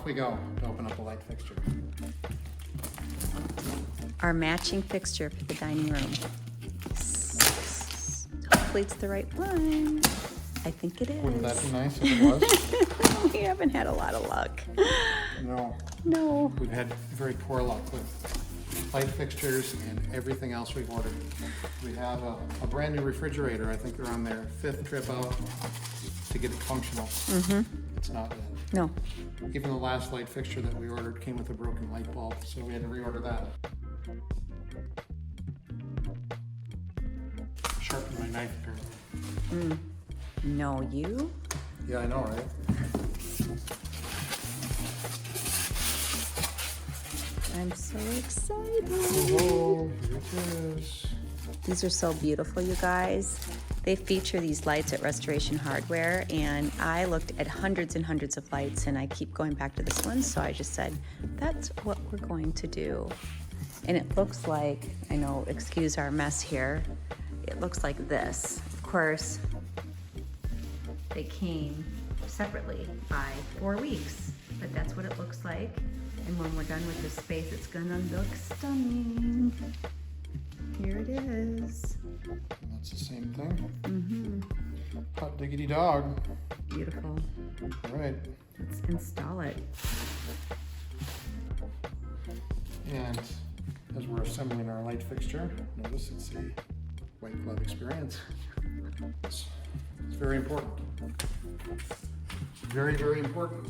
we go to open up a light fixture. Our matching fixture for the dining room. Hopefully it's the right one. I think it is. Wouldn't that be nice if it was? We haven't had a lot of luck. No. No. We've had very poor luck with light fixtures and everything else we've ordered. We have a brand new refrigerator. I think they're on their 5th trip out to get it functional. It's not yet. No. Even the last light fixture that we ordered came with a broken light bulb, so we had to reorder that. Sharpen my knife apparently. No, you? Yeah, I know, right? I'm so excited. Oh, here it is. These are so beautiful, you guys. They feature these lights at Restoration Hardware, and I looked at hundreds and hundreds of lights, and I keep going back to this one, so I just said, that's what we're going to do. And it looks like, I know, excuse our mess here, it looks like this. Of course, they came separately by 4 weeks, but that's what it looks like. And when we're done with this space, it's gonna look stunning. Here it is. And that's the same thing. Hot diggity dog. Beautiful. All right. Let's install it. And as we're assembling our light fixture, notice it's a white glove experience. It's very important. Very, very important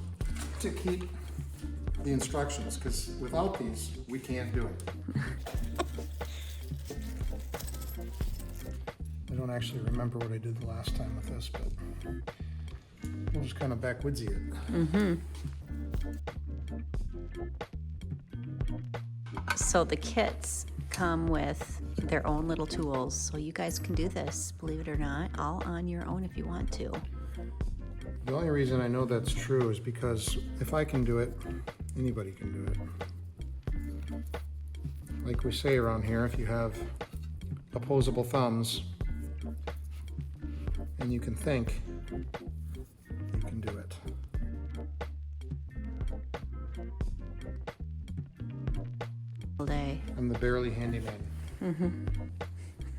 to keep the instructions, because without these, we can't do it. I don't actually remember what I did the last time with this, but we'll just kind of backwoodsy it. So the kits come with their own little tools, so you guys can do this, believe it or not, all on your own if you want to. The only reason I know that's true is because if I can do it, anybody can do it. Like we say around here, if you have opposable thumbs and you can think, you can do it. All day. I'm the barely handyman.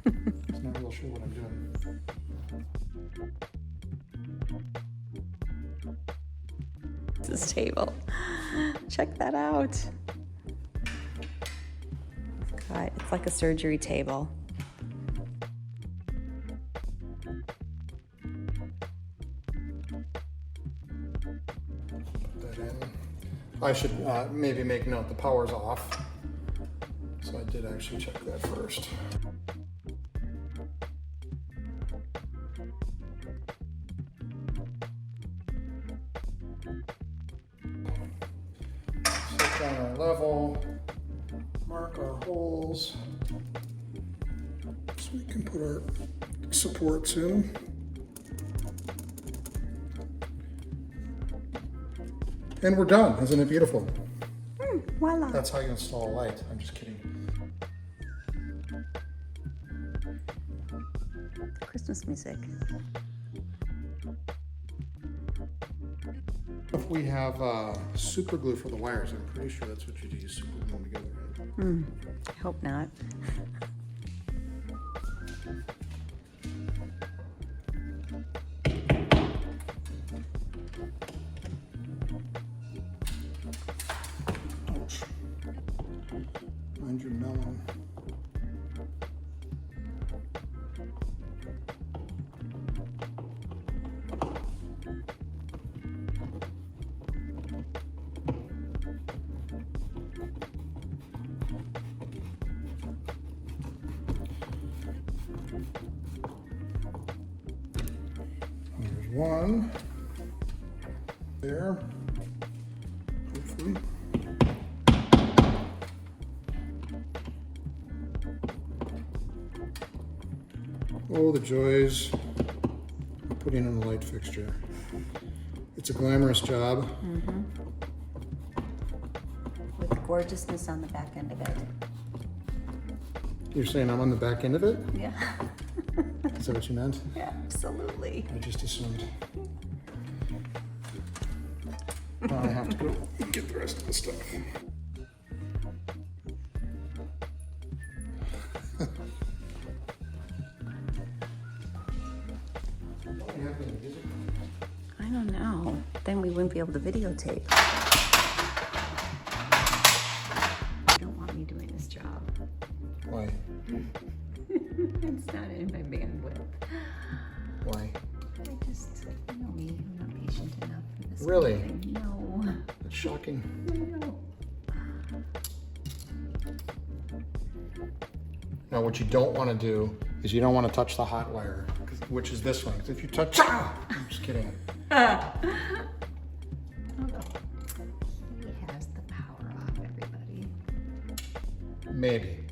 It's not real sure what I'm doing. This table. Check that out. God, it's like a surgery table. Put that in. I should maybe make note the power's off. So I did actually check that first. Set down our level, mark our holes, so we can put our supports in. And we're done. Isn't it beautiful? Voila. That's how you install a light. I'm just kidding. Christmas music. If we have super glue for the wires, I'm pretty sure that's what you do, you super glue them together, right? I hope not. Ouch. Mind your melon. There's one. There. Hopefully. Oh, the joys of putting in a light fixture. It's a glamorous job. With gorgeousness on the back end of it. You're saying I'm on the back end of it? Yeah. Is that what you meant? Yeah, absolutely. I just assumed. Now I have to go get the rest of the stuff. I don't know. Then we wouldn't be able to videotape. You don't want me doing this job. Why? It's not in my bandwidth. Why? I just, you know me, I'm not patient enough for this. Really? kind of thing. No. That's shocking. No. Now what you don't want to do is you don't want to touch the hot wire, which is this one. 'Cause if you touch, I'm just kidding. He has the power off, everybody. Maybe.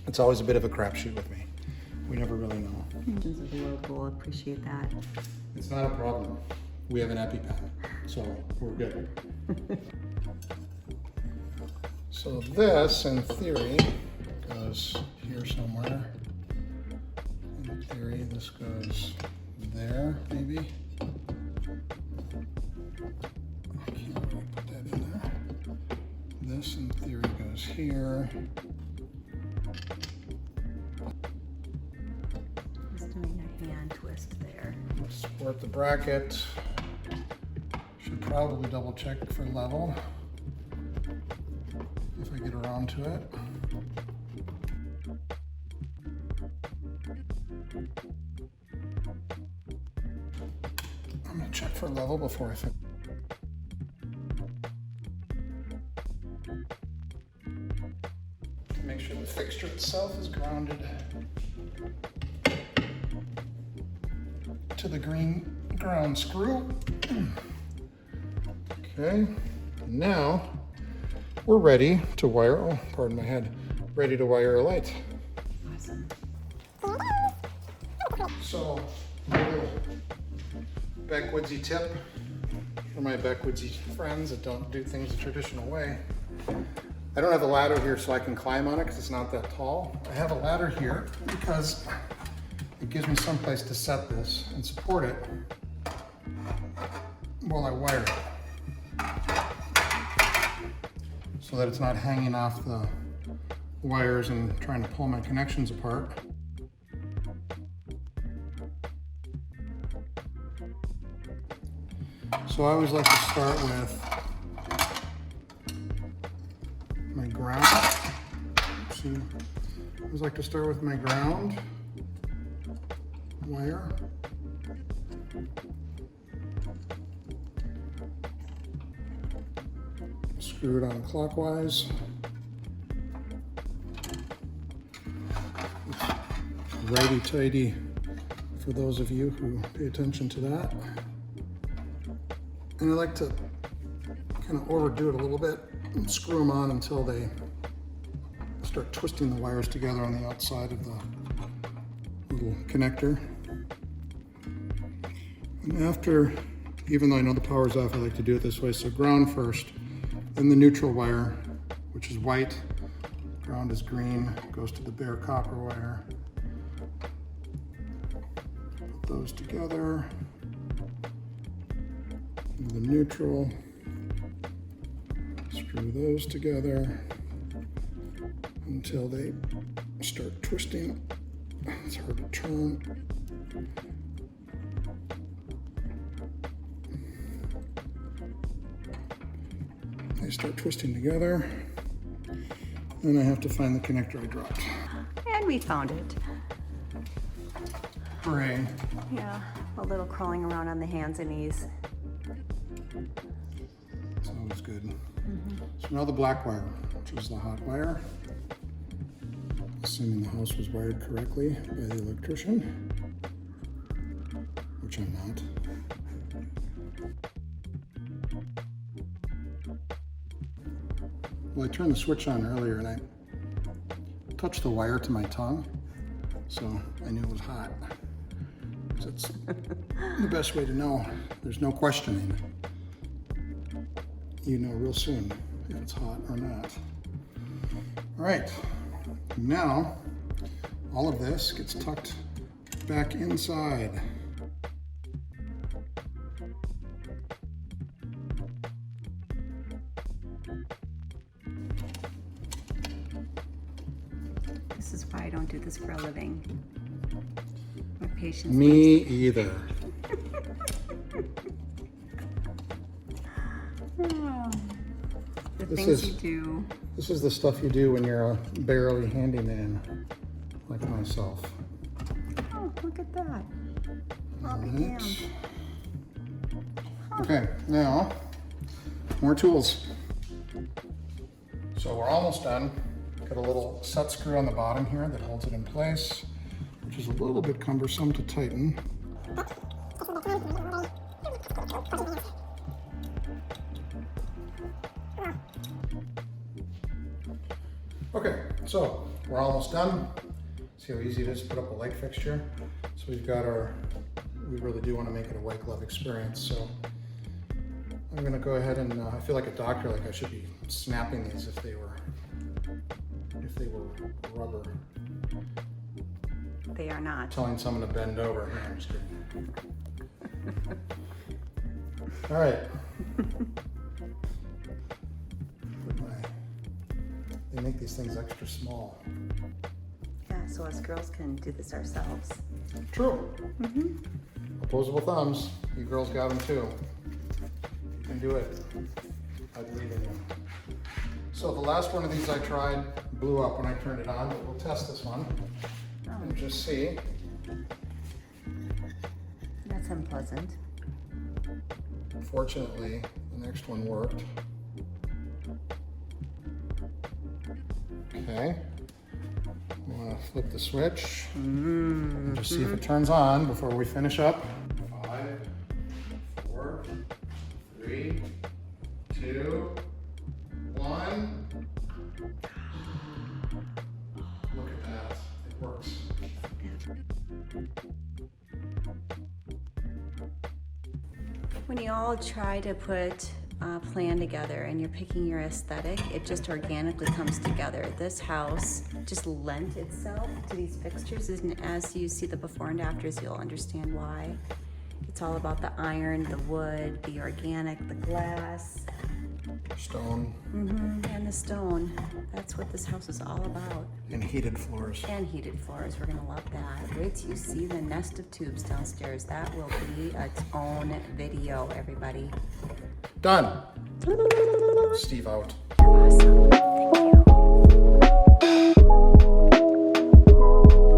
It's always a bit of a crapshoot with me. We never really know. Engines of the world will appreciate that. It's not a problem. We have an EpiPen, so we're good. So this, in theory, goes here somewhere. In theory, this goes there, maybe. I can't really put that in there. This, in theory, goes here. Just doing a hand twist there. Support the bracket. Should probably double check for level if I get around to it. I'm gonna check for level before I finish. Make sure the fixture itself is grounded to the green ground screw. Okay, now we're ready to wire, oh, pardon my head, ready to wire a light. Awesome. So, a little backwoodsy tip for my backwoodsy friends that don't do things the traditional way. I don't have a ladder here so I can climb on it because it's not that tall. I have a ladder here because it gives me some place to set this and support it while I wire it, so that it's not hanging off the wires and trying to pull my connections apart. So I always like to start with my ground. See, I always like to start with my ground wire. Screw it on clockwise. Righty-tighty for those of you who pay attention to that. And I like to kind of overdo it a little bit and screw them on until they start twisting the wires together on the outside of the little connector. And after, even though I know the power's off, I like to do it this way. So ground first, then the neutral wire, which is white. Ground is green, goes to the bare copper wire. Put those together. The neutral, screw those together until they start twisting. It's hard to turn. They start twisting together. Then I have to find the connector I dropped. And we found it. Hooray. Yeah, a little crawling around on the hands and knees. It's always good. So now the black wire, which is the hot wire. Assuming the house was wired correctly by the electrician, which I'm not. Well, I turned the switch on earlier and I touched the wire to my tongue, so I knew it was hot. That's the best way to know. There's no questioning. You know real soon if it's hot or not. All right, now all of this gets tucked back inside. This is why I don't do this for a living. My patience. Me either. Oh, the This things is- you do. This is the stuff you do when you're a barely handyman, like myself. Oh, look at that. I'll be damned. Okay, now, more tools. So we're almost done. Got a little set screw on the bottom here that holds it in place, which is a little bit cumbersome to tighten. Okay, so we're almost done. See how easy it is to put up a light fixture? So we've got we really do want to make it a white glove experience. So I'm gonna go ahead and, I feel like a doctor, like I should be snapping these if they were rubber. They are not. Telling someone to bend over. No, I'm just kidding. All right. They make these things extra small. Yeah, so us girls can do this ourselves. True. Opposable thumbs. You girls got them too. You can do it. I believe in you. So the last one of these I tried blew up when I turned it on, but we'll test this one and just see. That's unpleasant. Fortunately, the next one worked. Okay. I'm gonna flip the switch and just see if it turns on before we finish up. 5, 4, 3, 2, 1. Look at that. It works. When you all try to put a plan together and you're picking your aesthetic, it just organically comes together. This house just lent itself to these fixtures, and as you see the before and afters, you'll understand why. It's all about the iron, the wood, the organic, the glass, Stone and the stone. That's what this house is all about. and heated floors. And heated floors, we're gonna love that. Wait till you see the nest of tubes downstairs. That will be its own video, everybody. Done. Steve out. Awesome.